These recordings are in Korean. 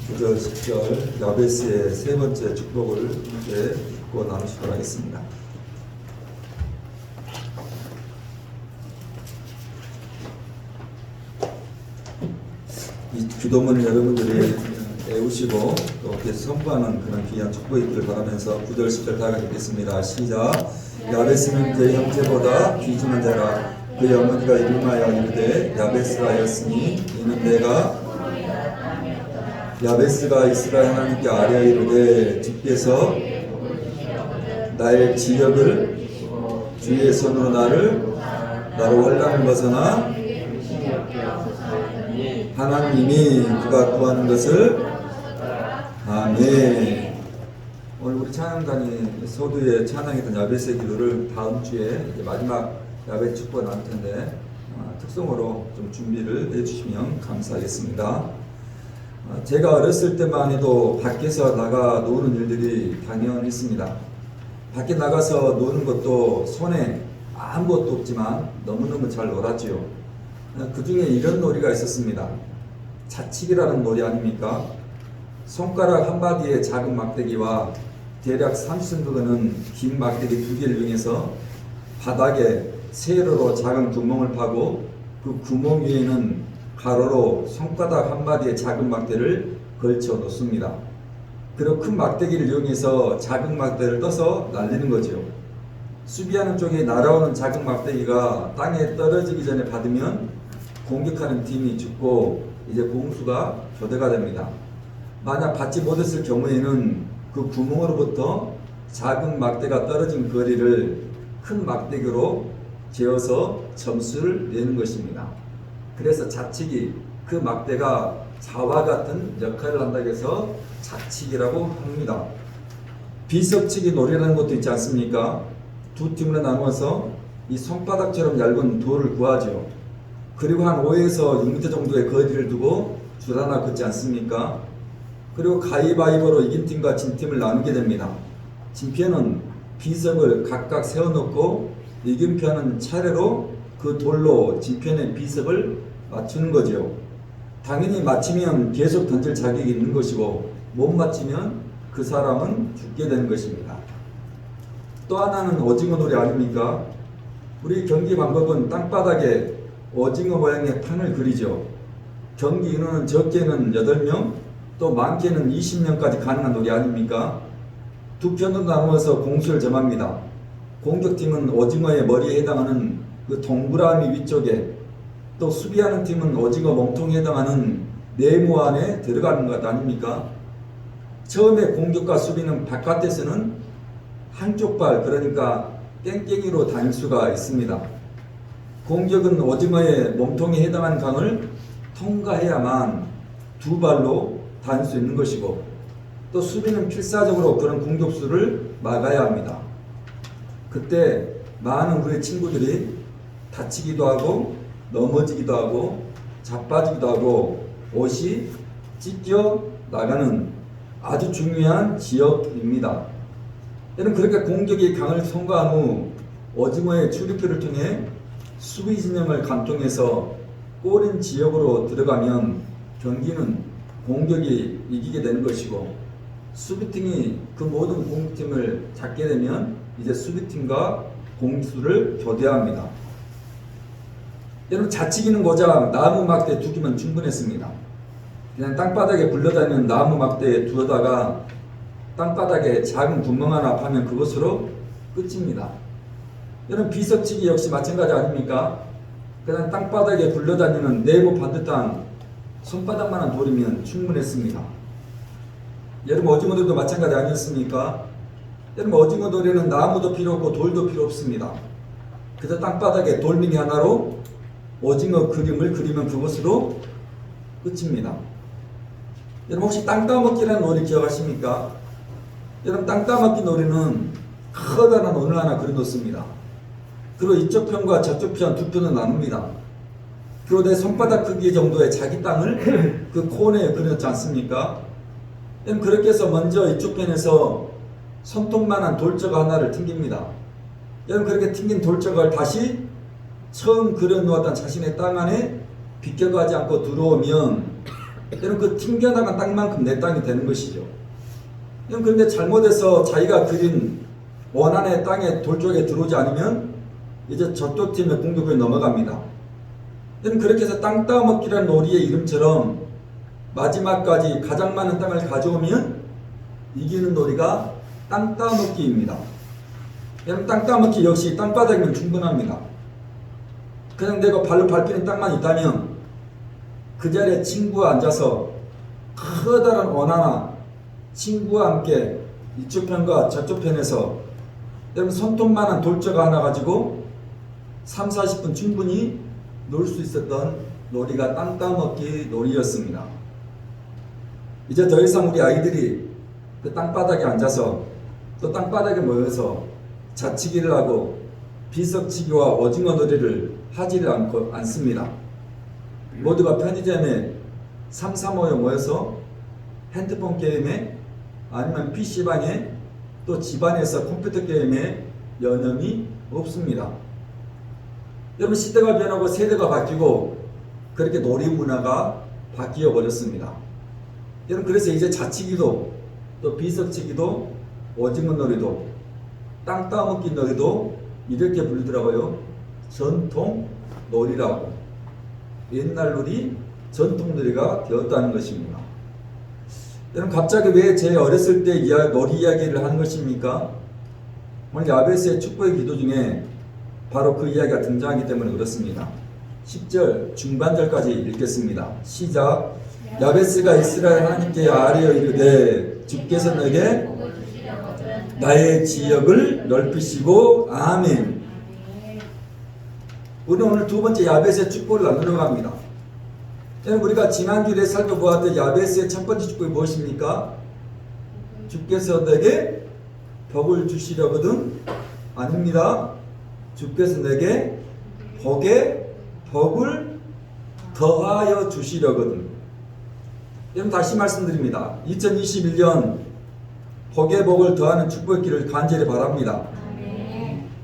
9절 10절 야베스의 세 번째 축복을 함께 읽고 나누시도록 하겠습니다. 이 기도문을 여러분들이 외우시고 또 계속 선포하는 그런 귀한 축복이 있기를 바라면서 9절 10절 다 같이 읽겠습니다. 시작. 야베스는 그의 형제보다 귀중한 자라. 그의 어머니가 이름하여 이르되 야베스라 하였으니 이는 내가 야베스가 이스라엘 하나님께 아뢰어 이르되 주께서 나의 지역을 주의 손으로 나로 환난을 벗어나 하나님이 그가 구하는 것을 아멘. 오늘 우리 찬양단이 소두에 찬양했던 야베스의 기도를 다음 주에 이제 마지막 야베스 축복을 나눌 텐데 특성으로 좀 준비를 해주시면 감사하겠습니다. 제가 어렸을 때만 해도 밖에서 나가 노는 일들이 당연했습니다. 밖에 나가서 노는 것도 손에 아무것도 없지만 너무너무 잘 놀았지요. 그 중에 이런 놀이가 있었습니다. 자치기라는 놀이 아닙니까? 손가락 한마디의 작은 막대기와 대략 30cm 되는 긴 막대기 두 개를 이용해서 바닥에 세로로 작은 구멍을 파고 그 구멍 위에는 가로로 손가락 한마디의 작은 막대를 걸쳐 놓습니다. 그리고 큰 막대기를 이용해서 작은 막대를 떠서 날리는 거죠. 수비하는 쪽에 날아오는 작은 막대기가 땅에 떨어지기 전에 받으면 공격하는 팀이 죽고 이제 공수가 교대가 됩니다. 만약 받지 못했을 경우에는 그 구멍으로부터 작은 막대가 떨어진 거리를 큰 막대기로 재어서 점수를 내는 것입니다. 그래서 자치기, 그 막대가 자와 같은 역할을 한다고 해서 자치기라고 합니다. 비석치기 놀이라는 것도 있지 않습니까? 두 팀으로 나누어서 이 손바닥처럼 얇은 돌을 구하죠. 그리고 한 5에서 6m 정도의 거리를 두고 줄 하나 긋지 않습니까? 그리고 가위바위보로 이긴 팀과 진 팀을 나누게 됩니다. 진 편은 비석을 각각 세워놓고 이긴 편은 차례로 그 돌로 진 편의 비석을 맞추는 거죠. 당연히 맞히면 계속 던질 자격이 있는 것이고 못 맞히면 그 사람은 죽게 되는 것입니다. 또 하나는 오징어 놀이 아닙니까? 우리 경기 방법은 땅바닥에 오징어 모양의 판을 그리죠. 경기 인원은 적게는 8명, 또 많게는 20명까지 가능한 놀이 아닙니까? 두 편으로 나누어서 공수를 점합니다. 공격팀은 오징어의 머리에 해당하는 그 동그라미 위쪽에, 또 수비하는 팀은 오징어 몸통에 해당하는 네모 안에 들어가는 것 아닙니까? 처음에 공격과 수비는 바깥에서는 한쪽 발, 그러니까 깽깽이로 다닐 수가 있습니다. 공격은 오징어의 몸통에 해당하는 강을 통과해야만 두 발로 다닐 수 있는 것이고, 또 수비는 필사적으로 그런 공격수를 막아야 합니다. 그때 많은 우리 친구들이 다치기도 하고 넘어지기도 하고 자빠지기도 하고 옷이 찢겨 나가는 아주 중요한 지역입니다. 여러분, 그렇게 공격이 강을 통과한 후 오징어의 출입구를 통해 수비 진영을 관통해서 골인 지역으로 들어가면 경기는 공격이 이기게 되는 것이고, 수비팀이 그 모든 공격팀을 잡게 되면 이제 수비팀과 공수를 교대합니다. 여러분, 자치기는 고작 나무 막대 두 개면 충분했습니다. 그냥 땅바닥에 굴러다니는 나무 막대에 두어다가 땅바닥에 작은 구멍 하나 파면 그것으로 끝입니다. 여러분, 비석치기 역시 마찬가지 아닙니까? 그냥 땅바닥에 굴러다니는 네모 반듯한 손바닥만한 돌이면 충분했습니다. 여러분, 오징어들도 마찬가지 아니었습니까? 여러분, 오징어 돌에는 나무도 필요 없고 돌도 필요 없습니다. 그래서 땅바닥에 돌멩이 하나로 오징어 그림을 그리면 그것으로 끝입니다. 여러분, 혹시 땅 따먹기라는 놀이 기억하십니까? 여러분, 땅 따먹기 놀이는 커다란 원을 하나 그려놓습니다. 그리고 이쪽 편과 저쪽 편 두 편을 나눕니다. 그리고 내 손바닥 크기 정도의 자기 땅을 그 코너에 그려놓지 않습니까? 여러분, 그렇게 해서 먼저 이쪽 편에서 손톱만한 돌적 하나를 튕깁니다. 여러분, 그렇게 튕긴 돌적을 다시 처음 그려놓았던 자신의 땅 안에 비껴가지 않고 들어오면 여러분 그 튕겨나간 땅만큼 내 땅이 되는 것이죠. 여러분 그런데 잘못해서 자기가 그린 원한의 땅에 돌 쪽에 들어오지 않으면 이제 저쪽 팀의 공격에 넘어갑니다. 여러분 그렇게 해서 땅 따먹기라는 놀이의 이름처럼 마지막까지 가장 많은 땅을 가져오면 이기는 놀이가 땅 따먹기입니다. 여러분 땅 따먹기 역시 땅바닥이면 충분합니다. 그냥 내가 발로 밟히는 땅만 있다면 그 자리에 친구와 앉아서 커다란 원하나 친구와 함께 이쪽 편과 저쪽 편에서 여러분 손톱만한 돌저가 하나 가지고 3, 40분 충분히 놀 수 있었던 놀이가 땅 따먹기 놀이였습니다. 이제 더 이상 우리 아이들이 그 땅바닥에 앉아서 또 땅바닥에 모여서 자치기를 하고 비석치기와 오징어 놀이를 하지를 않습니다. 모두가 편의점에 3, 4모여 모여서 핸드폰 게임에 아니면 PC방에 또 집안에서 컴퓨터 게임에 여념이 없습니다. 여러분 시대가 변하고 세대가 바뀌고 그렇게 놀이 문화가 바뀌어 버렸습니다. 여러분 그래서 이제 자치기도 또 비석치기도 오징어 놀이도 땅 따먹기 놀이도 이렇게 부르더라고요. 전통 놀이라고. 옛날 놀이 전통 놀이가 되었다는 것입니다. 여러분 갑자기 왜 제 어렸을 때 놀이 이야기를 하는 것입니까? 오늘 야베스의 축복의 기도 중에 바로 그 이야기가 등장하기 때문에 그렇습니다. 10절 중반절까지 읽겠습니다. 시작. 야베스가 이스라엘 하나님께 아뢰어 이르되 주께서 내게 나의 지역을 넓히시고 아멘. 우리는 오늘 두 번째 야베스의 축복을 나누러 갑니다. 우리가 지난주에 살펴보았던 야베스의 첫 번째 축복이 무엇입니까? 주께서 내게 복을 주시려거든? 아닙니다. 주께서 내게 복에 복을 더하여 주시려거든. 여러분 다시 말씀드립니다. 2021년 복에 복을 더하는 축복의 길을 간절히 바랍니다.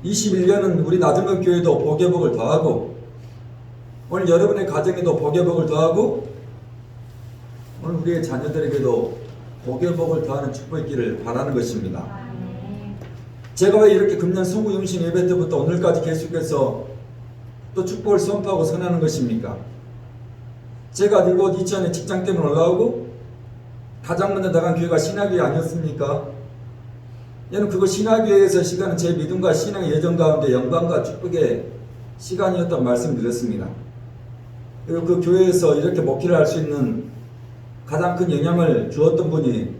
21년은 우리 나들목 교회도 복에 복을 더하고 오늘 여러분의 가정에도 복에 복을 더하고 오늘 우리의 자녀들에게도 복에 복을 더하는 축복의 길을 바라는 것입니다. 제가 왜 이렇게 금년 성구용신 예배 때부터 오늘까지 계속해서 또 축복을 선포하고 선하는 것입니까? 제가 이곳 이천에 직장 때문에 올라오고 가장 먼저 나간 교회가 신학교회 아니었습니까? 여러분 그거 신학교회에서 시간은 제 믿음과 신앙의 예정 가운데 영광과 축복의 시간이었다고 말씀드렸습니다. 그리고 그 교회에서 이렇게 목회를 할 수 있는 가장 큰 영향을 주었던 분이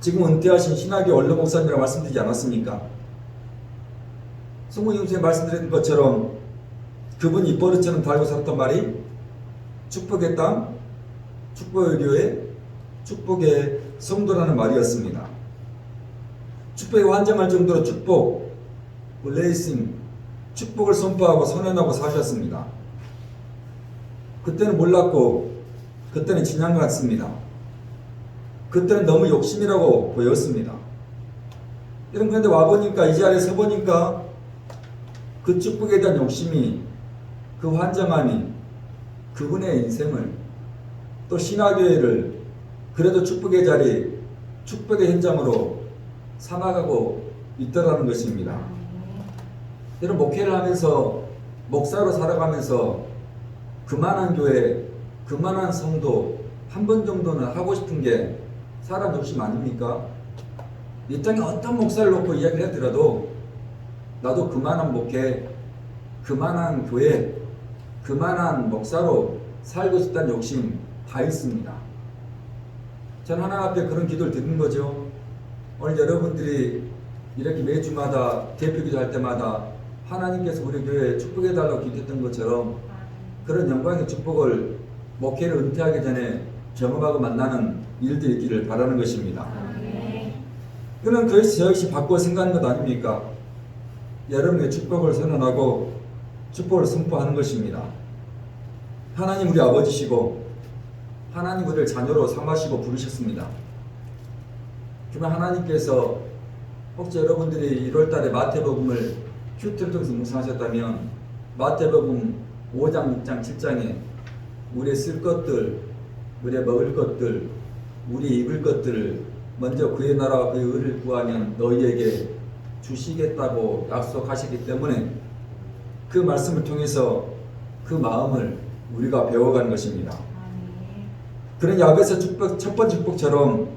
지금 은퇴하신 신학교 원로 목사님이라고 말씀드리지 않았습니까? 성모님께 말씀드린 것처럼 그분이 입버릇처럼 달고 살았던 말이 축복의 땅, 축복의 교회, 축복의 성도라는 말이었습니다. 축복에 환장할 정도로 축복, 블레이싱, 축복을 선포하고 선언하고 사셨습니다. 그때는 몰랐고 그때는 지난 것 같습니다. 그때는 너무 욕심이라고 보였습니다. 여러분 그런데 와보니까 이 자리에 서보니까 그 축복에 대한 욕심이 그 환장함이 그분의 인생을 또 신화교회를 그래도 축복의 자리 축복의 현장으로 삼아가고 있더라는 것입니다. 여러분 목회를 하면서 목사로 살아가면서 그만한 교회 그만한 성도 한 번 정도는 하고 싶은 게 사람 욕심 아닙니까? 이 땅에 어떤 목사를 놓고 이야기를 하더라도 나도 그만한 목회, 그만한 교회, 그만한 목사로 살고 싶다는 욕심 다 있습니다. 전 하나님 앞에 그런 기도를 드린 거죠. 오늘 여러분들이 이렇게 매주마다 대표기도 할 때마다 하나님께서 우리 교회에 축복해달라고 기도했던 것처럼 그런 영광의 축복을 목회를 은퇴하기 전에 경험하고 만나는 일들이 있기를 바라는 것입니다. 그는 저 역시 바꾸어 생각하는 것 아닙니까? 여러분의 축복을 선언하고 축복을 선포하는 것입니다. 하나님 우리 아버지시고 하나님 우리를 자녀로 삼으시고 부르셨습니다. 그러면 하나님께서 혹시 여러분들이 1월달에 마태복음을 큐티를 통해서 묵상하셨다면 마태복음 5장, 6장, 7장에 우리의 쓸 것들, 우리의 먹을 것들, 우리 입을 것들을 먼저 그의 나라와 그의 의를 구하면 너희에게 주시겠다고 약속하시기 때문에 그 말씀을 통해서 그 마음을 우리가 배워가는 것입니다. 그런 야베스 축복, 첫 번째 축복처럼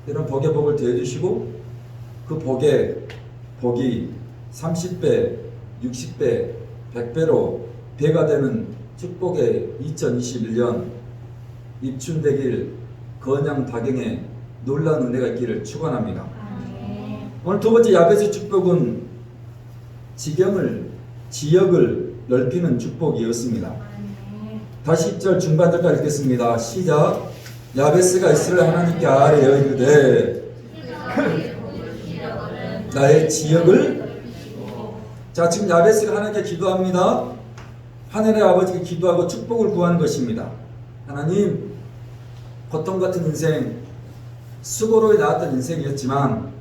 이런 복의 복을 더해주시고 그 복의 복이 30배, 60배, 100배로 배가 되는 축복의 2021년 입춘되길 건양다경에 놀라운 은혜가 있기를 축원합니다. 오늘 두 번째 야베스 축복은 지역을 넓히는 축복이었습니다. 다시 10절 중반절까지 읽겠습니다. 시작. 야베스가 이스라엘 하나님께 아뢰어 이르되 나의 지역을. 자, 지금 야베스가 하나님께 기도합니다. 하늘의 아버지께 기도하고 축복을 구하는 것입니다. 하나님, 고통 같은 인생, 수고로 나왔던 인생이었지만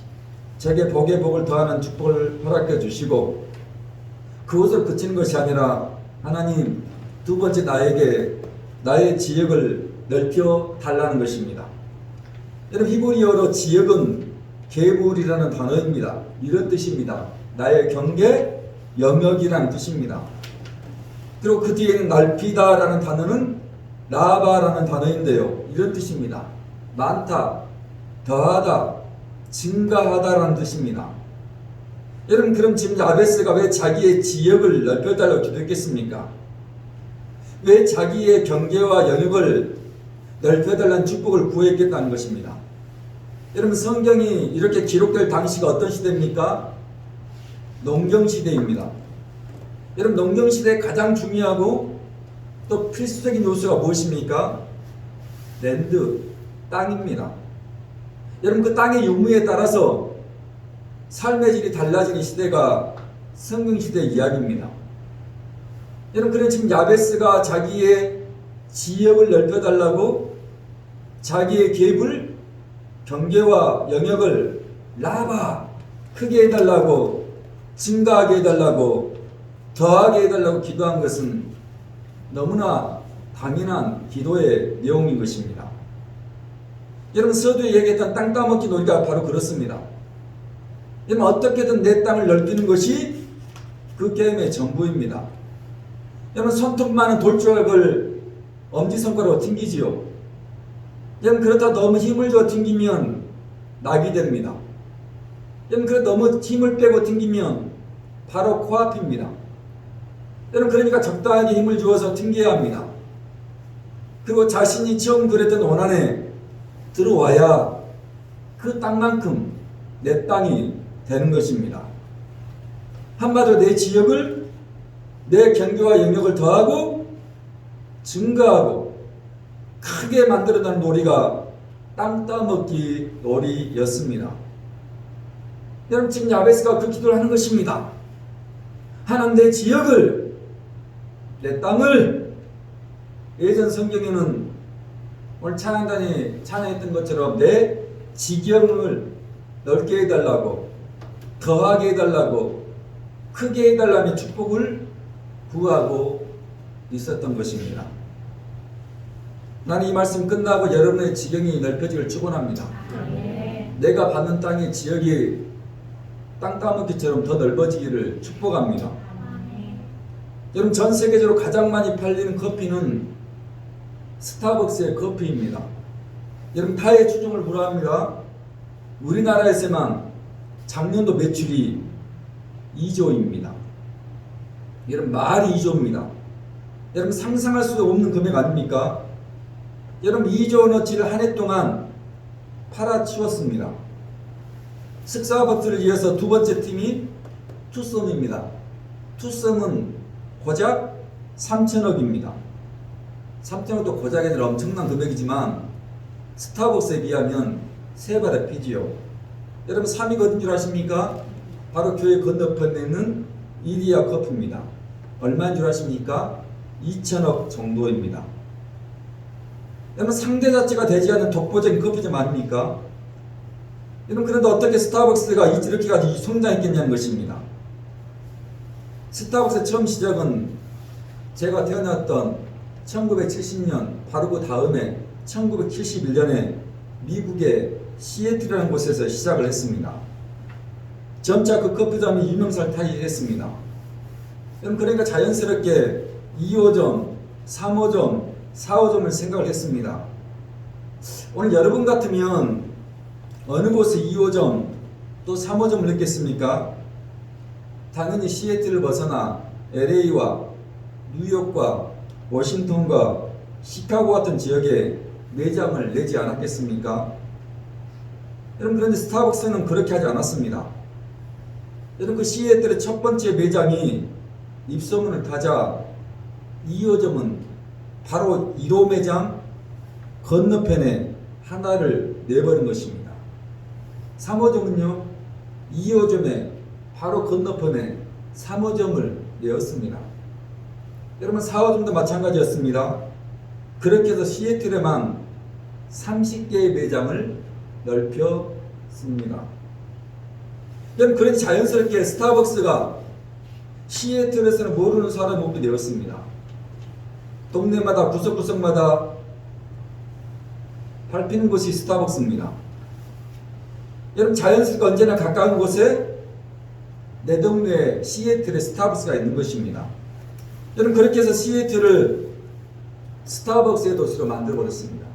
제게 복의 복을 더하는 축복을 허락해 주시고 그것으로 그치는 것이 아니라 하나님, 두 번째 나에게 나의 지역을 넓혀 달라는 것입니다. 여러분, 히브리어로 지역은 게불이라는 단어입니다. 이런 뜻입니다. 나의 경계, 영역이라는 뜻입니다. 그리고 그 뒤에는 넓히다라는 단어는 라바라는 단어인데요. 이런 뜻입니다. 많다, 더하다, 증가하다라는 뜻입니다. 여러분, 그럼 지금 야베스가 왜 자기의 지역을 넓혀달라고 기도했겠습니까? 왜 자기의 경계와 영역을 넓혀달라는 축복을 구했겠다는 것입니다. 여러분, 성경이 이렇게 기록될 당시가 어떤 시대입니까? 농경시대입니다. 여러분, 농경시대에 가장 중요하고 또 필수적인 요소가 무엇입니까? 랜드, 땅입니다. 여러분, 그 땅의 유무에 따라서 삶의 질이 달라지는 시대가 성경시대의 이야기입니다. 여러분, 그래 지금 야베스가 자기의 지역을 넓혀달라고 자기의 계획을, 경계와 영역을 라바, 크게 해달라고, 증가하게 해달라고, 더하게 해달라고 기도한 것은 너무나 당연한 기도의 내용인 것입니다. 여러분, 서두에 얘기했던 땅 따먹기 놀이가 바로 그렇습니다. 여러분, 어떻게든 내 땅을 넓히는 것이 그 게임의 전부입니다. 여러분, 손톱 많은 돌조각을 엄지손가락으로 튕기지요. 여러분, 그렇다 너무 힘을 줘 튕기면 낙이 됩니다. 여러분, 그래 너무 힘을 빼고 튕기면 바로 코앞입니다. 여러분, 그러니까 적당하게 힘을 주어서 튕겨야 합니다. 그리고 자신이 처음 그랬던 원안에 들어와야 그 땅만큼 내 땅이 되는 것입니다. 한마디로 내 지역을, 내 경계와 영역을 더하고 증가하고 크게 만들어내는 놀이가 땅 따먹기 놀이였습니다. 여러분, 지금 야베스가 그 기도를 하는 것입니다. 하나님, 내 지역을, 내 땅을. 예전 성경에는 오늘 찬양단이 찬양했던 것처럼 내 지경을 넓게 해달라고, 더하게 해달라고, 크게 해달라며 축복을 구하고 있었던 것입니다. 나는 이 말씀 끝나고 여러분의 지경이 넓혀지기를 축원합니다. 내가 받는 땅의 지역이 땅 따먹기처럼 더 넓어지기를 축복합니다. 여러분, 전 세계적으로 가장 많이 팔리는 커피는 스타벅스의 커피입니다. 여러분, 타의 추종을 불허합니다. 우리나라에서만 작년도 매출이 2조입니다. 여러분, 말이 2조입니다. 여러분, 상상할 수 없는 금액 아닙니까? 여러분, 2조어치를 한 해 동안 팔아치웠습니다. 쓱사버트를 이어서 두 번째 팀이 투썸입니다. 투썸은 고작 3천억입니다. 3천억도 고작이 아니라 엄청난 금액이지만 스타벅스에 비하면 세 발의 피지요. 여러분, 3위가 어딘 줄 아십니까? 바로 교회 건너편에 있는 이디야 커피입니다. 얼마인 줄 아십니까? 2천억 정도입니다. 여러분, 상대 자체가 되지 않는 독보적인 커피점 아닙니까? 여러분, 그런데 어떻게 스타벅스가 이렇게까지 성장했겠냐는 것입니다. 스타벅스의 처음 시작은 제가 태어났던 1970년 바로 그 다음에 1971년에 미국의 시애틀이라는 곳에서 시작을 했습니다. 점차 그 커피점이 유명세를 타게 했습니다. 그러니까 자연스럽게 2호점, 3호점, 4호점을 생각을 했습니다. 오늘 여러분 같으면 어느 곳에 2호점 또 3호점을 넣겠습니까? 당연히 시애틀을 벗어나 LA와 뉴욕과 워싱턴과 시카고 같은 지역에 매장을 내지 않았겠습니까? 여러분, 그런데 스타벅스는 그렇게 하지 않았습니다. 여러분, 그 시애틀의 첫 번째 매장이 입소문을 타자 2호점은 바로 1호 매장 건너편에 하나를 내버린 것입니다. 3호점은요, 2호점에 바로 건너편에 3호점을 내었습니다. 여러분, 4호점도 마찬가지였습니다. 그렇게 해서 시애틀에만 30개의 매장을 넓혔습니다. 여러분, 그런데 자연스럽게 스타벅스가 시애틀에서는 모르는 사람이 오게 되었습니다. 동네마다 구석구석마다 밟히는 곳이 스타벅스입니다. 여러분, 자연스럽게 언제나 가까운 곳에 내 동네에 시애틀에 스타벅스가 있는 것입니다. 여러분, 그렇게 해서 시애틀을 스타벅스의 도시로 만들어버렸습니다.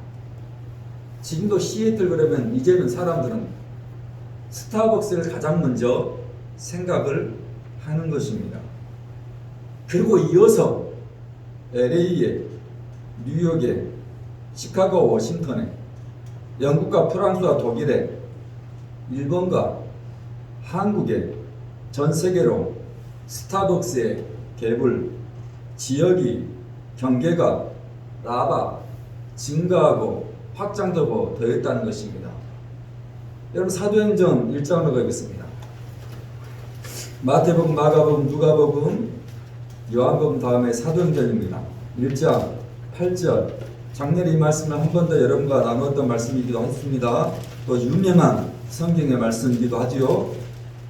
지금도 시애틀 그러면 이제는 사람들은 스타벅스를 가장 먼저 생각을 하는 것입니다. 그리고 이어서 LA에, 뉴욕에, 시카고, 워싱턴에, 영국과 프랑스와 독일에, 일본과 한국에 전 세계로 스타벅스의 개불, 지역이, 경계가 나바, 증가하고 확장되고 더했다는 것입니다. 여러분, 사도행전 1장으로 가겠습니다. 마태복음, 마가복음, 누가복음, 요한복음 다음에 사도행전입니다. 1장 8절. 작년에 이 말씀을 한 번 더 여러분과 나누었던 말씀이기도 했습니다. 또 유명한 성경의 말씀이기도 하지요.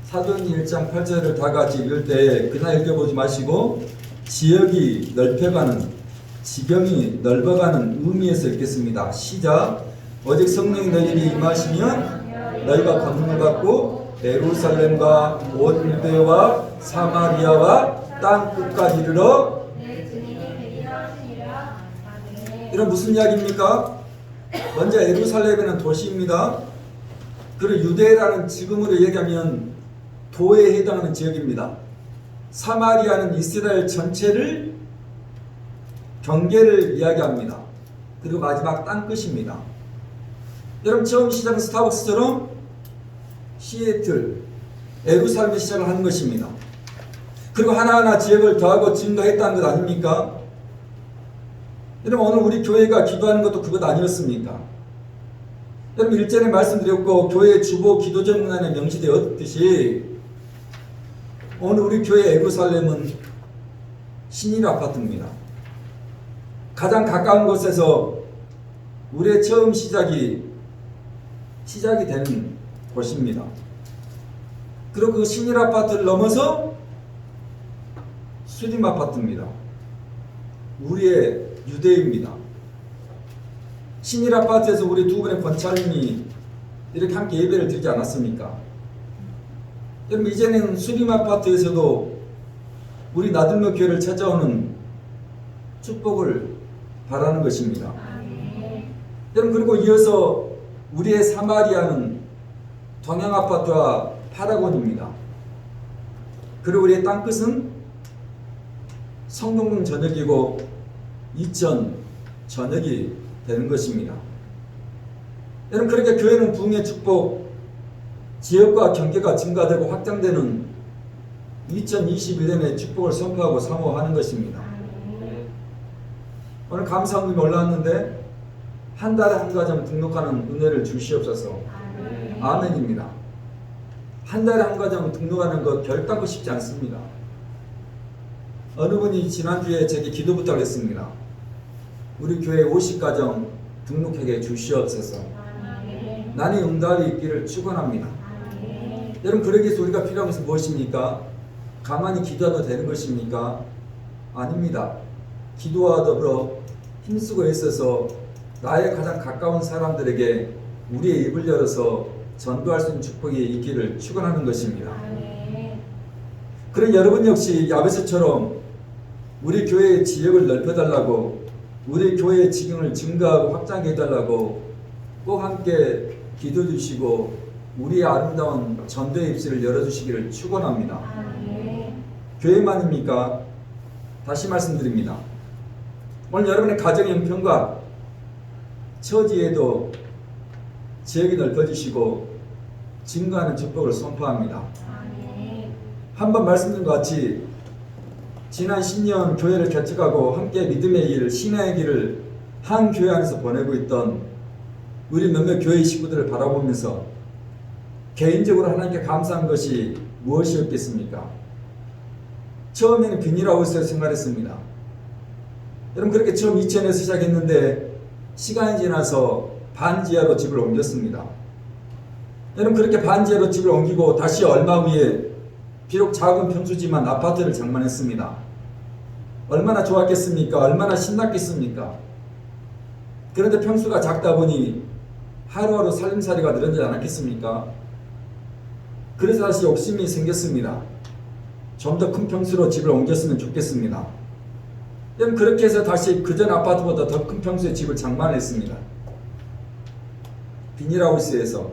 사도행전 1장 8절을 다 같이 읽을 때 그냥 읽어보지 마시고 지역이 넓혀가는, 지경이 넓어가는 의미에서 읽겠습니다. 시작. 오직 성령이 너희에게 임하시면 너희가 권능을 받고 예루살렘과 온 유대와 사마리아와 땅 끝까지 이르러. 이런 무슨 이야기입니까? 먼저 예루살렘에는 도시입니다. 그리고 유대라는 지금으로 얘기하면 도에 해당하는 지역입니다. 사마리아는 이스라엘 전체를, 경계를 이야기합니다. 그리고 마지막 땅끝입니다. 여러분, 처음 시작은 스타벅스처럼 시애틀, 예루살렘에 시작을 하는 것입니다. 그리고 하나하나 지역을 더하고 증가했다는 것 아닙니까? 여러분, 오늘 우리 교회가 기도하는 것도 그것 아니었습니까? 여러분, 일전에 말씀드렸고 교회 주보 기도전문안에 명시되었듯이 오늘 우리 교회 예루살렘은 신일 아파트입니다. 가장 가까운 곳에서 우리의 처음 시작이 되는 곳입니다. 그리고 그 신일 아파트를 넘어서 수림 아파트입니다. 우리의 유대입니다. 신일 아파트에서 우리 두 분의 권찰님이 이렇게 함께 예배를 드리지 않았습니까? 여러분, 이제는 수림 아파트에서도 우리 나들목 교회를 찾아오는 축복을 바라는 것입니다. 여러분, 그리고 이어서 우리의 사마리아는 동양 아파트와 파라곤입니다. 그리고 우리의 땅끝은 성동동 전역이고 이천 전역이 되는 것입니다. 여러분, 그렇게 교회는 부흥의 축복, 지역과 경계가 증가되고 확장되는 2021년의 축복을 선포하고 사모하는 것입니다. 오늘 감사원금이 올라왔는데 한 달에 한 가정 등록하는 은혜를 주시옵소서. 아멘입니다. 한 달에 한 가정 등록하는 것 결단코 쉽지 않습니다. 어느 분이 지난주에 제게 기도 부탁을 했습니다. 우리 교회 50가정 등록하게 주시옵소서. 나는 응답이 있기를 축원합니다. 여러분, 그러기 위해서 우리가 필요한 것은 무엇입니까? 가만히 기도해도 되는 것입니까? 아닙니다. 기도와 더불어 힘쓰고 애써서 나의 가장 가까운 사람들에게 우리의 입을 열어서 전도할 수 있는 축복이 있기를 축원하는 것입니다. 그런 여러분 역시 야베스처럼 우리 교회의 지역을 넓혀달라고, 우리 교회의 지경을 증가하고 확장해 달라고 꼭 함께 기도 주시고 우리의 아름다운 전도의 입술을 열어주시기를 축원합니다. 교회만입니까? 다시 말씀드립니다. 오늘 여러분의 가정 형편과 처지에도 지역이 넓어지시고 증가하는 축복을 선포합니다. 한번 말씀드린 것 같이 지난 10년 교회를 개척하고 함께 믿음의 길, 신앙의 길을 한 교회 안에서 보내고 있던 우리 몇몇 교회 식구들을 바라보면서 개인적으로 하나님께 감사한 것이 무엇이었겠습니까? 처음에는 비닐하우스에서 생활했습니다. 여러분 그렇게 처음 2000에서 시작했는데 시간이 지나서 반지하로 집을 옮겼습니다. 여러분 그렇게 반지하로 집을 옮기고 다시 얼마 후에 비록 작은 평수지만 아파트를 장만했습니다. 얼마나 좋았겠습니까? 얼마나 신났겠습니까? 그런데 평수가 작다 보니 하루하루 살림살이가 늘어나지 않았겠습니까? 그래서 다시 욕심이 생겼습니다. 좀 더 큰 평수로 집을 옮겼으면 좋겠습니다. 여러분 그렇게 해서 다시 그전 아파트보다 더 큰 평수의 집을 장만했습니다. 비닐하우스에서,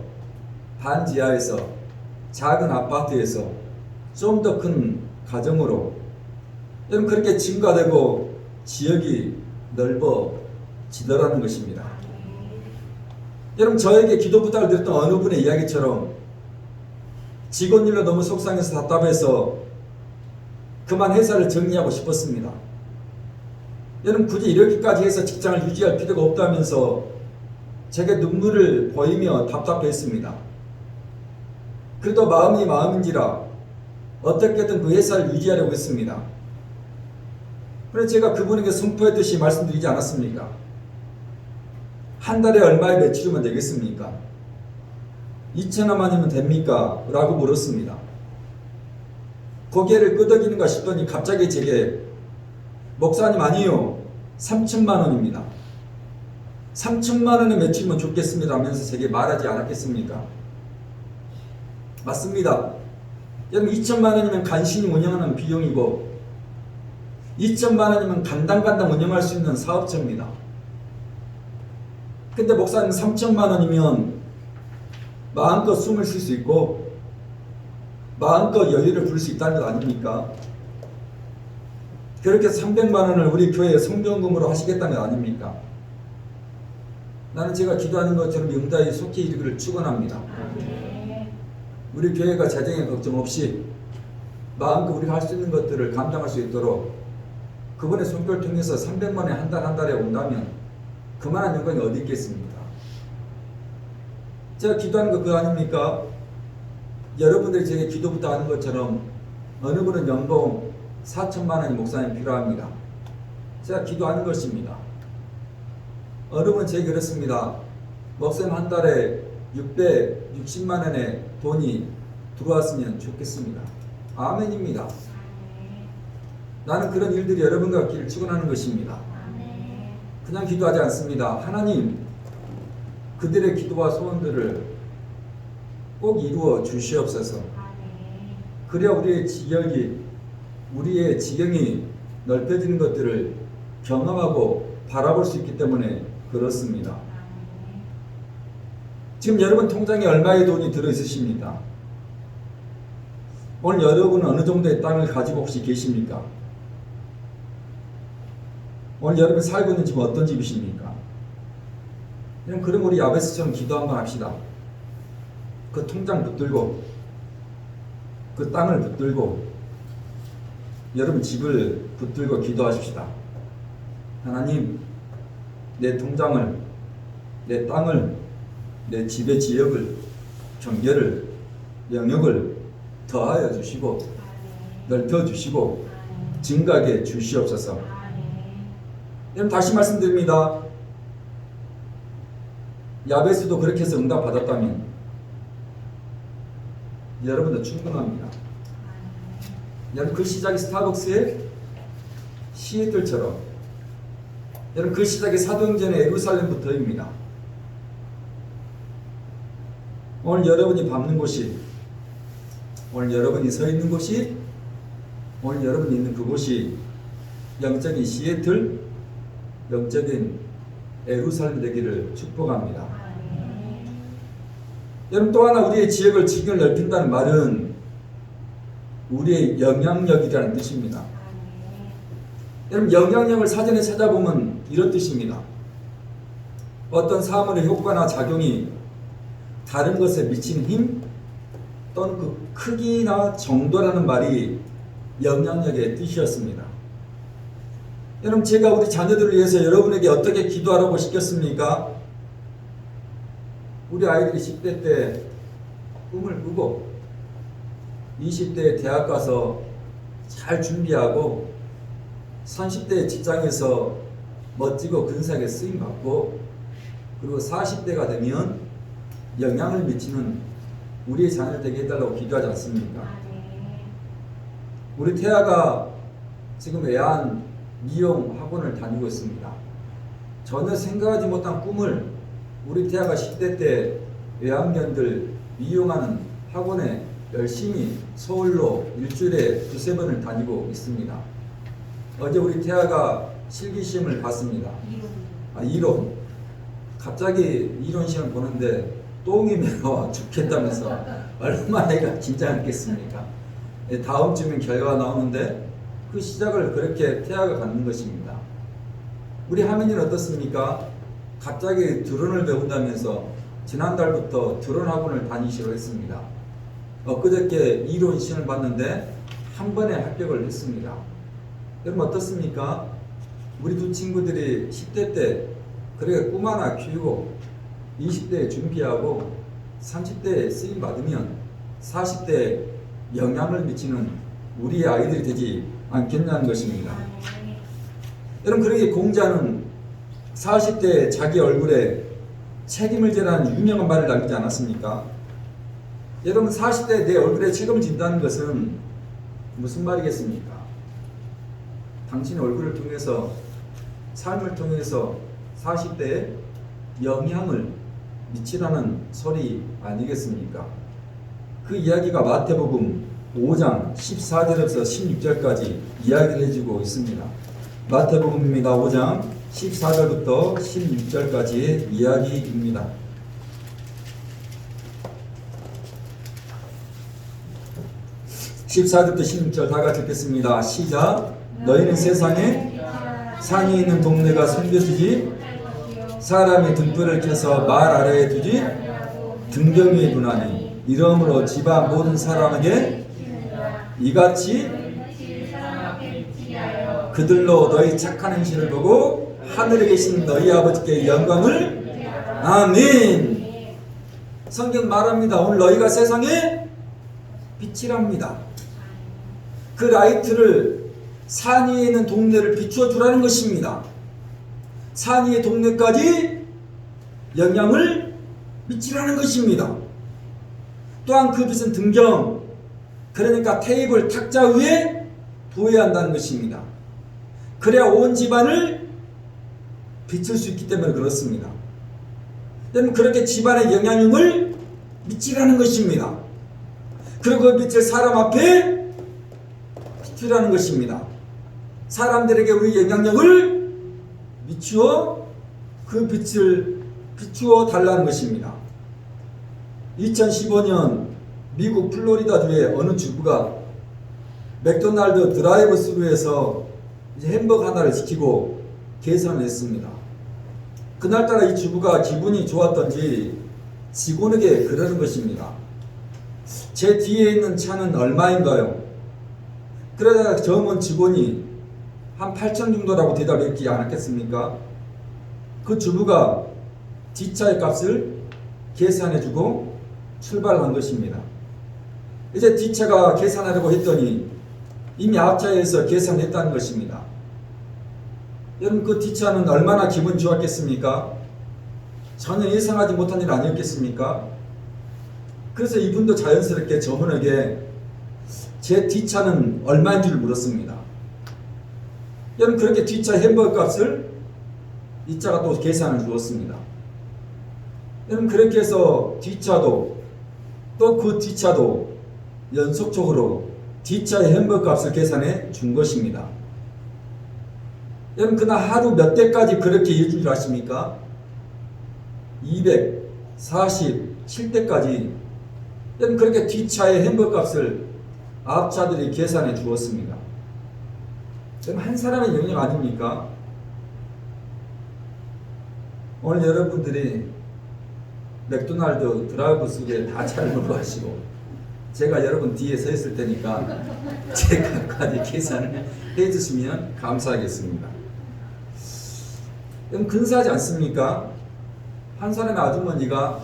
반지하에서, 작은 아파트에서 좀 더 큰 가정으로 여러분 그렇게 증가되고 지역이 넓어지더라는 것입니다. 여러분 저에게 기도 부탁을 드렸던 어느 분의 이야기처럼 직원 일로 너무 속상해서 답답해서 그만 회사를 정리하고 싶었습니다. 여러분 굳이 이렇게까지 해서 직장을 유지할 필요가 없다면서 제게 눈물을 보이며 답답했습니다. 그래도 마음이 마음인지라 어떻게든 그 회사를 유지하려고 했습니다. 그래서 제가 그분에게 선포했듯이 말씀드리지 않았습니까? 한 달에 얼마의 매출이면 되겠습니까? 2천원만이면 됩니까? 라고 물었습니다. 고개를 끄덕이는가 싶더니 갑자기 제게 목사님 아니요 3천만 원입니다. 3천만 원의 매출이면 좋겠습니다 하면서 제게 말하지 않았겠습니까? 맞습니다. 여러분 2천만 원이면 간신히 운영하는 비용이고 2천만 원이면 간당간당 운영할 수 있는 사업체입니다. 근데 목사님 3천만 원이면 마음껏 숨을 쉴 수 있고 마음껏 여유를 부릴 수 있다는 것 아닙니까? 그렇게 300만 원을 우리 교회에 성경금으로 하시겠다는 것 아닙니까? 나는 제가 기도하는 것처럼 응답이 속히 이르기를 축원합니다. 우리 교회가 재정에 걱정 없이 마음껏 우리가 할 수 있는 것들을 감당할 수 있도록 그분의 손길을 통해서 300만 원에 한 달에 온다면 그만한 영광이 어디 있겠습니까? 제가 기도하는 거 그거 아닙니까? 여러분들이 제게 기도부터 하는 것처럼 어느 분은 연봉 4천만 원이 목사님 필요합니다. 제가 기도하는 것입니다. 어느 분은 제게 그렇습니다. 목사님 한 달에 660만 원의 돈이 들어왔으면 좋겠습니다. 아멘입니다. 나는 그런 일들이 여러분과 같기를 축원하는 것입니다. 그냥 기도하지 않습니다. 하나님, 그들의 기도와 소원들을 꼭 이루어 주시옵소서. 그래야 우리의 지경이 넓혀지는 것들을 경험하고 바라볼 수 있기 때문에 그렇습니다. 지금 여러분 통장에 얼마의 돈이 들어있으십니까? 오늘 여러분은 어느 정도의 땅을 가지고 혹시 계십니까? 오늘 여러분 살고 있는 집은 어떤 집이십니까? 그럼 우리 야베스처럼 기도 한번 합시다. 그 통장 붙들고 그 땅을 붙들고 여러분 집을 붙들고 기도하십시다. 하나님, 내 통장을, 내 땅을, 내 집의 지역을, 경계를, 영역을 더하여 주시고 넓혀 주시고 증가하게 주시옵소서. 여러분 다시 말씀드립니다. 야베스도 그렇게 해서 응답 받았다면 여러분도 충분합니다. 여러분 그 시작이 스타벅스의 시애틀처럼 여러분 그 시작이 사도행전의 예루살렘부터입니다. 오늘 여러분이 밟는 곳이, 오늘 여러분이 서 있는 곳이, 오늘 여러분이 있는 그곳이 영적인 시애틀, 영적인 예루살렘 되기를 축복합니다. 여러분 또 하나 우리의 지역을 지경을 넓힌다는 말은 우리의 영향력이라는 뜻입니다. 여러분 영향력을 사전에 찾아보면 이런 뜻입니다. 어떤 사물의 효과나 작용이 다른 것에 미치는 힘 또는 그 크기나 정도라는 말이 영향력의 뜻이었습니다. 여러분 제가 우리 자녀들을 위해서 여러분에게 어떻게 기도하라고 시켰습니까? 우리 아이들이 10대 때 꿈을 꾸고 20대에 대학 가서 잘 준비하고 30대에 직장에서 멋지고 근사하게 쓰임받고 그리고 40대가 되면 영향을 미치는 우리의 자녀를 되게 해달라고 기도하지 않습니까? 우리 태아가 지금 애안 미용 학원을 다니고 있습니다. 전혀 생각하지 못한 꿈을 우리 태아가 10대 때 외학년들 미용하는 학원에 열심히 서울로 일주일에 2-3번을 다니고 있습니다. 어제 우리 태아가 실기시험을 봤습니다. 이론. 갑자기 이론 시험 보는데 똥이 매워 죽겠다면서 얼마나 애가 긴장했겠습니까? 다음 주면 결과가 나오는데 그 시작을 그렇게 태아가 갖는 것입니다. 우리 하민이는 어떻습니까? 갑자기 드론을 배운다면서 지난달부터 드론 학원을 다니시려 했습니다. 엊그저께 이론 시험을 봤는데 한 번에 합격을 했습니다. 여러분 어떻습니까? 우리 두 친구들이 10대 때 그렇게 꿈 하나 키우고 20대에 준비하고 30대에 쓰임 받으면 40대에 영향을 미치는 우리의 아이들이 되지 않겠냐는 것입니다. 여러분 그러게 공자는 40대에 자기 얼굴에 책임을 지라는 유명한 말을 남기지 않았습니까? 여러분 40대에 내 얼굴에 책임을 진다는 것은 무슨 말이겠습니까? 당신의 얼굴을 통해서 삶을 통해서 40대에 영향을 미치라는 소리 아니겠습니까? 그 이야기가 마태복음 5장 14절에서 16절까지 이야기를 해주고 있습니다. 마태복음입니다. 5장 14절부터 16절까지의 이야기입니다. (14절부터 16절) 다 같이 읽겠습니다. 시작. 너희는 세상에 산이 있는 동네가 숨겨지지 사람이 등불을 켜서 말 아래에 두지 등경 위에 두나니 이러므로 집안 모든 사람에게 이같이 그들로 너희 착한 행실을 보고 하늘에 계신 너희 아버지께 영광을 아멘. 성경 말합니다. 오늘 너희가 세상에 빛이랍니다. 그 라이트를 산 위에 있는 동네를 비추어 주라는 것입니다. 산 위의 동네까지 영향을 미치라는 것입니다. 또한 그 빛은 등경, 그러니까 테이블 탁자 위에 두어야 한다는 것입니다. 그래야 온 집안을 비출 수 있기 때문에 그렇습니다. 여러분 그렇게 집안의 영향력을 미치라는 것입니다. 그리고 그 빛을 사람 앞에 비추라는 것입니다. 사람들에게 우리 영향력을 미추어 그 빛을 비추어 달라는 것입니다. 2015년 미국 플로리다주의 어느 주부가 맥도날드 드라이브 스루에서 햄버거 하나를 시키고 계산을 했습니다. 그날따라 이 주부가 기분이 좋았던지 직원에게 그러는 것입니다. 제 뒤에 있는 차는 얼마인가요? 그러다가 젊은 직원이 한 8천 정도라고 대답했지 않았겠습니까? 그 주부가 뒷차의 값을 계산해주고 출발한 것입니다. 이제 뒷차가 계산하려고 했더니 이미 앞차에서 계산했다는 것입니다. 여러분 그 뒷차는 얼마나 기분 좋았겠습니까? 전혀 예상하지 못한 일 아니었겠습니까? 그래서 이분도 자연스럽게 저분에게 제 뒷차는 얼마인 줄 물었습니다. 여러분 그렇게 뒷차 햄버거 값을 이 자가 또 계산을 주었습니다. 여러분 그렇게 해서 뒷차도 또 그 뒷차도 연속적으로 뒷차의 햄버거 값을 계산해 준 것입니다. 여러분 그날 하루 몇 대까지 그렇게 해준 줄 아십니까? 247대까지 여러분 그렇게 뒷차의 햄버거 값을 앞차들이 계산해 주었습니다. 그럼 한 사람의 영역 아닙니까? 오늘 여러분들이 맥도날드 드라이브 스루에 다 잘못 가시고 제가 여러분 뒤에 서 있을 테니까 제가까지 계산을 해주시면 감사하겠습니다. 그럼 근사하지 않습니까? 한 사람의 아주머니가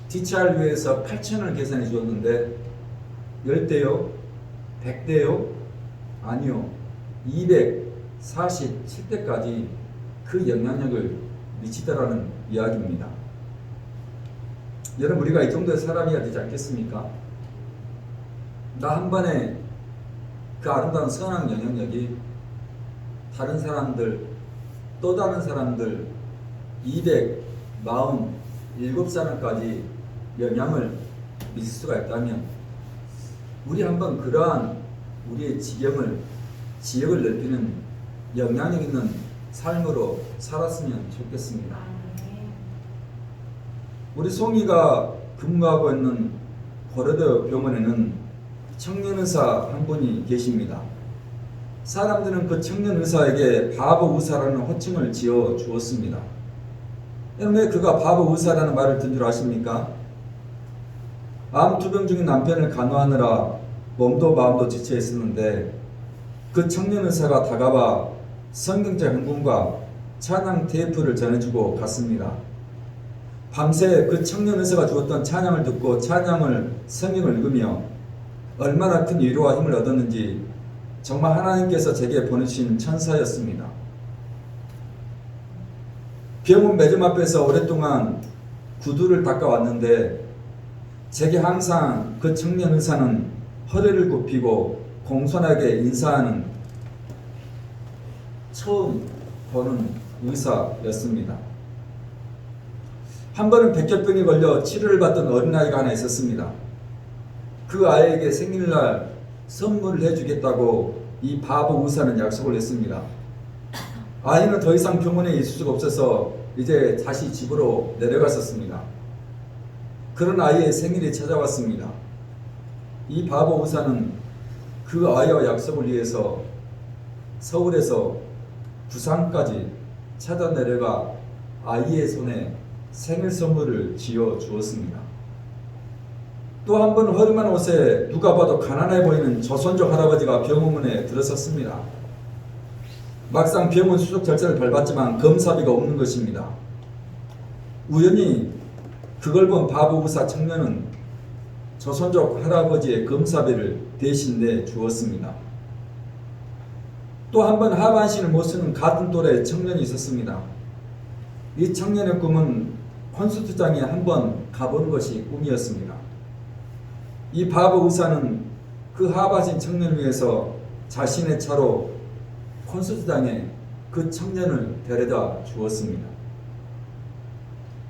뒷차를 위해서 8,000원을 계산해 주었는데 10대요? 100대요? 아니요. 247대까지 그 영향력을 미치더라는 이야기입니다. 여러분 우리가 이 정도의 사람이어야 되지 않겠습니까? 나 한 번에 그 아름다운 선한 영향력이 다른 사람들 또 다른 사람들 247사람까지 영향을 미칠 수가 있다면 우리 한번 그러한 우리의 지역을 넓히는 영향력 있는 삶으로 살았으면 좋겠습니다. 우리 송이가 근무하고 있는 고려대 병원에는 청년의사 한 분이 계십니다. 사람들은 그 청년의사에게 바보 의사라는 호칭을 지어 주었습니다. 여러분 왜 그가 바보 의사라는 말을 든 줄 아십니까? 암투병 중인 남편을 간호하느라 몸도 마음도 지쳐 있었는데 그 청년의사가 다가와 성경책 한 권과 찬양 테이프를 전해주고 갔습니다. 밤새 그 청년의사가 주었던 찬양을 듣고 찬양을 성경을 읽으며 얼마나 큰 위로와 힘을 얻었는지 정말 하나님께서 제게 보내주신 천사였습니다. 병원 매점 앞에서 오랫동안 구두를 닦아왔는데 제게 항상 그 청년 의사는 허리를 굽히고 공손하게 인사하는 처음 보는 의사였습니다. 한 번은 백혈병에 걸려 치료를 받던 어린아이가 하나 있었습니다. 그 아이에게 생일날 선물을 해주겠다고 이 바보 의사는 약속을 했습니다. 아이는 더 이상 병원에 있을 수가 없어서 이제 다시 집으로 내려갔었습니다. 그런 아이의 생일이 찾아왔습니다. 이 바보 의사는 그 아이와 약속을 위해서 서울에서 부산까지 찾아 내려가 아이의 손에 생일 선물을 지어 주었습니다. 또 한 번 허름한 옷에 누가 봐도 가난해 보이는 조선족 할아버지가 병원문에 들어섰습니다. 막상 병원 수속 절차를 밟았지만 검사비가 없는 것입니다. 우연히 그걸 본 바보 의사 청년은 조선족 할아버지의 검사비를 대신 내 주었습니다. 또 한 번 하반신을 못 쓰는 같은 또래 청년이 있었습니다. 이 청년의 꿈은 콘서트장에 한번 가보는 것이 꿈이었습니다. 이 바보 의사는 그 하반신 청년을 위해서 자신의 차로 콘서트장에 그 청년을 데려다 주었습니다.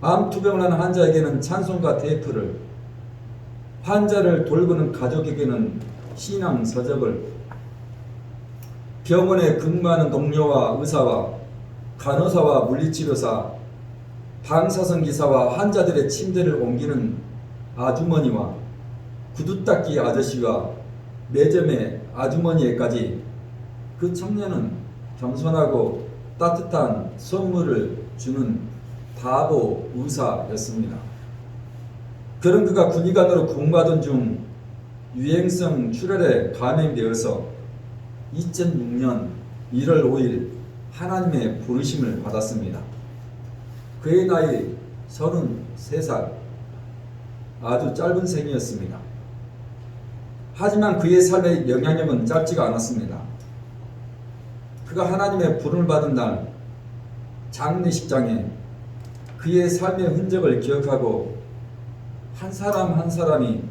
암투병을 하는 환자에게는 찬송가 테이프를, 환자를 돌보는 가족에게는 신앙 서적을, 병원에 근무하는 동료와 의사와 간호사와 물리치료사, 방사선 기사와 환자들의 침대를 옮기는 아주머니와 구두닦이 아저씨와 매점의 아주머니에까지 그 청년은 겸손하고 따뜻한 선물을 주는 바보 의사였습니다. 그런 그가 군의관으로 근무하던 중 유행성 출혈에 감염되어서 2006년 1월 5일 하나님의 부르심을 받았습니다. 그의 나이 33살, 아주 짧은 생이었습니다. 하지만 그의 삶의 영향력은 짧지가 않았습니다. 그가 하나님의 부름을 받은 날 장례식장에 그의 삶의 흔적을 기억하고 한 사람 한 사람이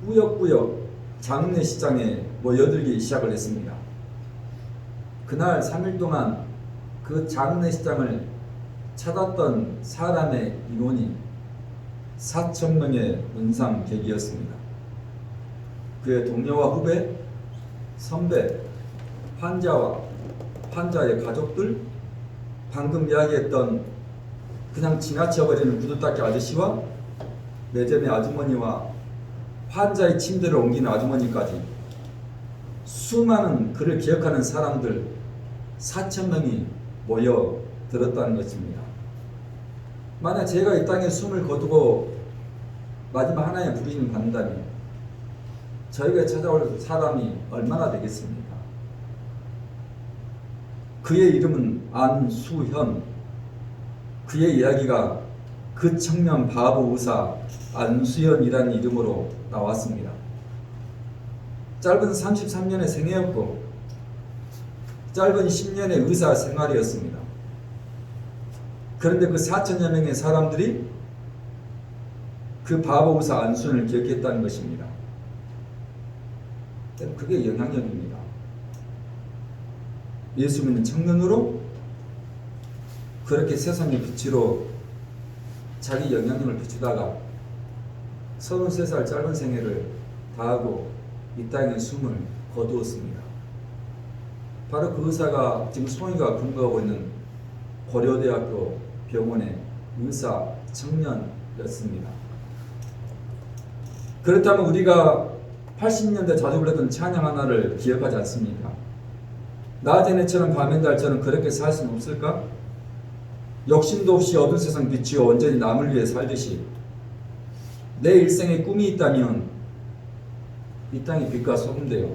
꾸역꾸역 장례식장에 모여들기 시작을 했습니다. 그날 3일 동안 그 장례식장을 찾았던 사람의 인원이 4,000명의 문상객이었습니다. 그의 동료와 후배, 선배, 환자와 환자의 가족들, 방금 이야기했던 그냥 지나쳐버리는 구두닦이 아저씨와 매점의 아주머니와 환자의 침대를 옮기는 아주머니까지 수많은 그를 기억하는 사람들 4,000명이 모여 들었다는 것입니다. 만약 제가 이 땅에 숨을 거두고 마지막 하나의 부르심을 받는다면 저에게 찾아올 사람이 얼마나 되겠습니까? 그의 이름은 안수현. 그의 이야기가 그 청년 바보 의사 안수현이라는 이름으로 나왔습니다. 짧은 33년의 생애였고 짧은 10년의 의사 생활이었습니다. 그런데 그 4천여 명의 사람들이 그 바보 의사 안수현을 기억했다는 것입니다. 그게 영향력입니다. 예수 믿는 청년으로 그렇게 세상의 빛으로 자기 영향력을 비추다가 33살 짧은 생애를 다하고 이 땅에 숨을 거두었습니다. 바로 그 의사가 지금 송이가 근무하고 있는 고려대학교 병원의 의사 청년이었습니다. 그렇다면 우리가 80년대 자주 불렀던 찬양 하나를 기억하지 않습니까? 낮에처럼 밤엔 달처럼 그렇게 살 수는 없을까? 욕심도 없이 어두운 세상 비추어 온전히 남을 위해 살듯이 내 일생에 꿈이 있다면 이 땅이 빛과 소금 되어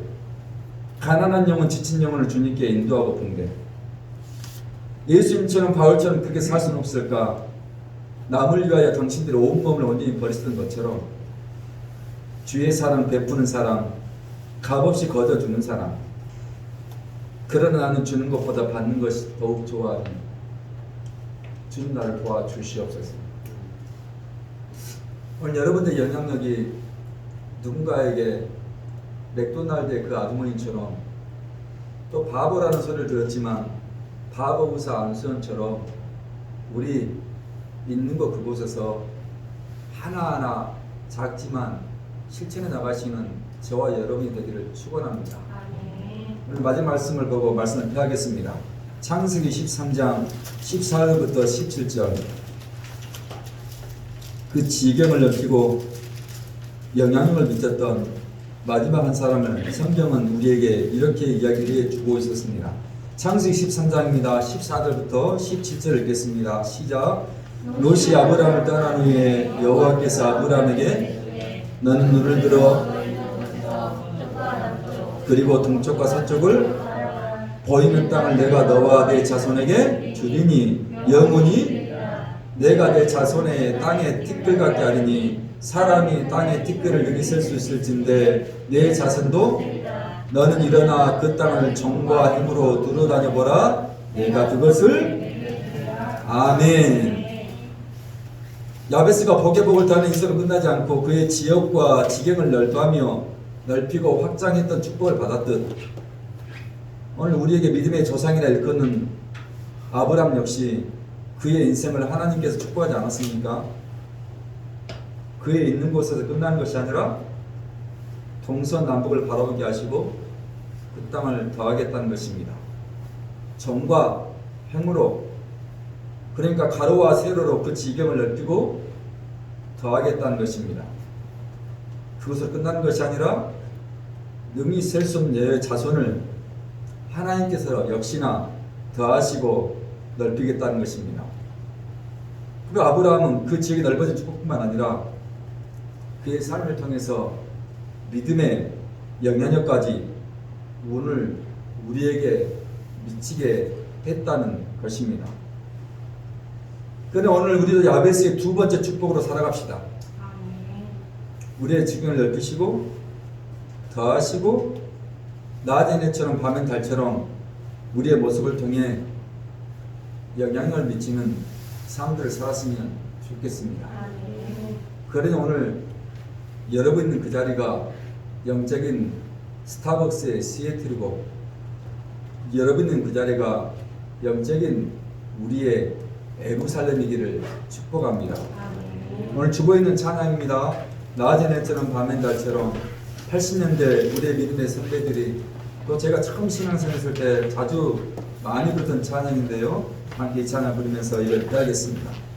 가난한 영혼, 지친 영혼을 주님께 인도하고픈데 예수님처럼 바울처럼 그렇게 살 수는 없을까? 남을 위하여 당신들의 온몸을 온전히 버리시던 것처럼 주의 사랑 베푸는 사람, 값없이 거둬주는 사람. 그러나 나는 주는 것보다 받는 것이 더욱 좋아하니 주님 나를 도와주시옵소서. 오늘 여러분들의 영향력이 누군가에게 맥도날드의 그 아주머니처럼 또 바보라는 소리를 들었지만 바보 의사 안수현처럼 우리 있는 곳 그곳에서 하나하나 작지만 실천해 나가시는 저와 여러분이 되기를 축원합니다. 오늘 마지막 말씀을 보고 말씀을 폐하겠습니다. 창세기 13장 14절부터 17절. 그 지경을 넓히고 영향력을 미쳤던 마지막 한 사람을 성경은 우리에게 이렇게 이야기를 해주고 있었습니다. 창세기 13장입니다. 14절부터 17절 읽겠습니다. 시작. 롯이 아브람을 떠난 후에 여호와께서 아브람에게 너는 눈을 들어 그리고 동쪽과 서쪽을 보이는 땅을 내가 너와 내 자손에게 주리니 영원히 내가 내 자손의 땅에 티끌 같게 하리니 사람이 땅에 티끌을 여기 쓸 수 있을진데 내 자손도 너는 일어나 그 땅을 정과 힘으로 두루다녀 보라. 내가 그것을 아멘. 야베스가 복의 복을 따는 인생은 끝나지 않고 그의 지역과 지경을 넓히고 확장했던 축복을 받았듯 오늘 우리에게 믿음의 조상이라 일컫는 아브람 역시 그의 인생을 하나님께서 축복하지 않았습니까? 그의 있는 곳에서 끝나는 것이 아니라 동서남북을 바라보게 하시고 그 땅을 더하겠다는 것입니다. 정과 행으로, 그러니까 가로와 세로로 그 지경을 넓히고 더하겠다는 것입니다. 그것으로 끝나는 것이 아니라 능히 셀 수 없는 내 자손을 하나님께서 역시나 더하시고 넓히겠다는 것입니다. 그리고 아브라함은 그 지역이 넓어진 축복뿐만 아니라 그의 삶을 통해서 믿음의 영향력까지 오늘 우리에게 미치게 했다는 것입니다. 그런데 오늘 우리도 야베스의 두 번째 축복으로 살아갑시다. 우리의 지경을 넓히시고 더하시고 낮엔 해처럼 밤엔 달처럼 우리의 모습을 통해 영향력을 미치는 삶들을 살았으면 좋겠습니다. 그러니 오늘 여러분 있는 그 자리가 영적인 스타벅스의 시애틀이고 여러분 있는 그 자리가 영적인 우리의 예루살렘이기를 축복합니다. 오늘 주보에 있는 찬양입니다. 낮의 해처럼 밤의 달처럼 80년대 우리의 믿음의 선배들이 또 제가 처음 신앙생활 했을 때 자주 많이 부르던 찬양인데요. 함께 이 찬양 부르면서 이걸 해야겠습니다.